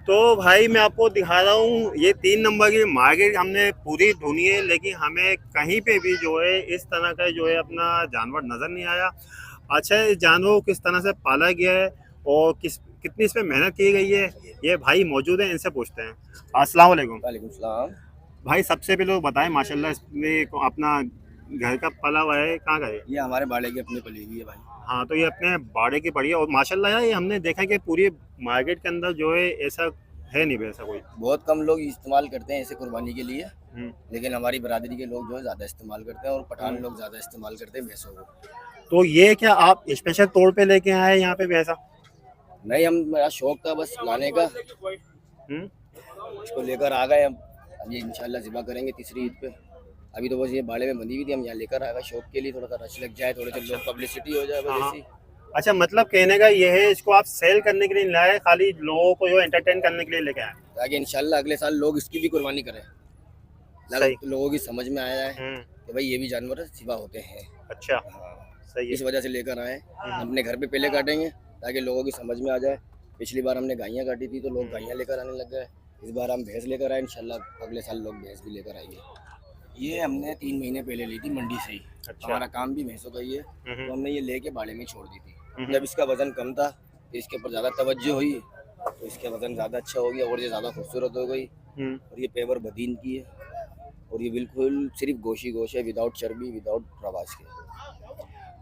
तो भाई मैं आपको दिखा रहा हूँ, ये 3 नंबर की मार्केट हमने पूरी ढूंढी है, लेकिन हमें कहीं पे भी जो है इस तरह का जो है अपना जानवर नजर नहीं आया। अच्छा, इस जानवर को किस तरह से पाला गया है और कितनी इसमें मेहनत की गई है, ये भाई मौजूद है, इनसे पूछते हैं। अस्सलाम वालेकुम। वालेकुम सलाम। भाई सबसे पहले तो बताएं, माशाल्लाह इसमें अपना घर का पला हुआ है, कहाँ का है? ये हमारे बाड़े की अपनी पली हुई है भाई। हाँ, तो ये अपने बाड़े की पड़ी है और माशाल्लाह यार, ये हमने देखा कि पूरी मार्केट के अंदर जो है ऐसा है नहीं वैसा कोई। बहुत कम लोग इस्तेमाल करते हैं इसे कुर्बानी के लिए। हम्म। लेकिन हमारी बरादरी के लोग जो है ज़्यादा इस्तेमाल करते हैं और पठान हम्म। लोग ज़्यादा इस्तेमाल करते हैं भैंसों को। तो ये क्या आप स्पेशल तौर पे लेके आए यहाँ पे भैंसा? नहीं, हम मेरा शौक था बस लाने का। हम्म। इसको लेकर आ गए हम। अब ये इंशाल्लाह ज़िबा करेंगे तीसरी ईद पे। अभी तो बस ये बाड़े में बंधी हुई थी, हम यहाँ लेकर आ गए शौक के लिए। थोड़ा सा रश लग जाए, थोड़े से अच्छा। लोग पब्लिसिटी हो जाए हाँ बस हाँ। ऐसी। अच्छा, मतलब कहने का ये है, इसको आप सेल करने के लिए नहीं लाए, खाली लोगों को जो एंटरटेन करने के लिए लेके आए? ताकि इंशाल्लाह अगले साल लोग इसकी भी कुर्बानी करें। सही। तो लोगों की समझ में आया है हम्म। कि भाई ये भी जानवर ज़िबा होते हैं। अच्छा। हाँ, सही है। इस वजह से लेकर आए। हम्म। अपने घर पे पहले काटेंगे ताकि लोगों की समझ में आ जाए। पिछली बार हमने गायें काटी थी तो लोग हम्म। गायें लेकर आने लग गए। इस बार हम भैंस लेकर आए, इंशाल्लाह अगले साल लोग भैंस भी लेकर आएंगे। ये हमने 3 महीने पहले ली थी मंडी से ही। अच्छा। हमारा काम भी भैंसों का ही है, हम्म। तो हमने ये लेके बाड़े में छोड़ दी थी। हम्म। जब इसका वजन कम था तो इसके ऊपर ज़्यादा तवज्जो हुई, तो इसका वजन ज़्यादा अच्छा हो गया और ये ज़्यादा खूबसूरत हो गई। हम्म। और ये पेवर बदीन की है और ये बिल्कुल सिर्फ गोशी गोश है, विदाउट चर्बी, विदाउट प्रवास के।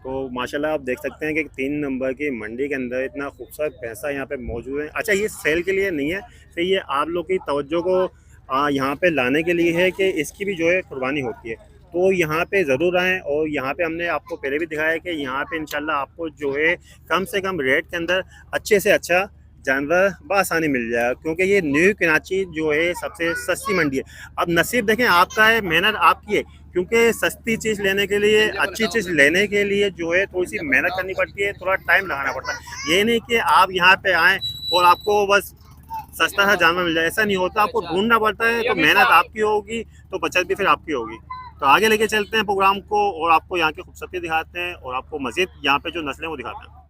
तो माशाल्लाह आप देख सकते हैं कि 3 नंबर की मंडी के अंदर इतना खूबसूरत भैंसा यहाँ पे मौजूद है। अच्छा, ये सेल के लिए नहीं है, तो ये आप लोग की तवज्जो को यहाँ पे लाने के लिए है कि इसकी भी जो है कुर्बानी होती है। तो यहाँ पे ज़रूर आएँ, और यहाँ पे हमने आपको पहले भी दिखाया है कि यहाँ पे इंशाल्लाह आपको जो है कम से कम रेट के अंदर अच्छे से अच्छा जानवर बआसानी मिल जाएगा, क्योंकि ये न्यू कराची जो है सबसे सस्ती मंडी है। अब नसीब देखें आपका है, मेहनत आपकी है, क्योंकि सस्ती चीज़ लेने के लिए, अच्छी चीज़ लेने के लिए जो है थोड़ी सी मेहनत करनी पड़ती है, थोड़ा टाइम लगाना पड़ता है। ये नहीं कि आप यहाँ पे आएँ और आपको बस सस्ता सा जानवर मिल जाए, ऐसा नहीं होता। आपको ढूंढना पड़ता है, तो मेहनत आपकी होगी तो बचत भी फिर आपकी होगी। तो आगे लेके चलते हैं प्रोग्राम को, और आपको यहाँ की खूबसूरती दिखाते हैं और आपको मज़ीद यहाँ पे जो नस्लें वो दिखाते हैं।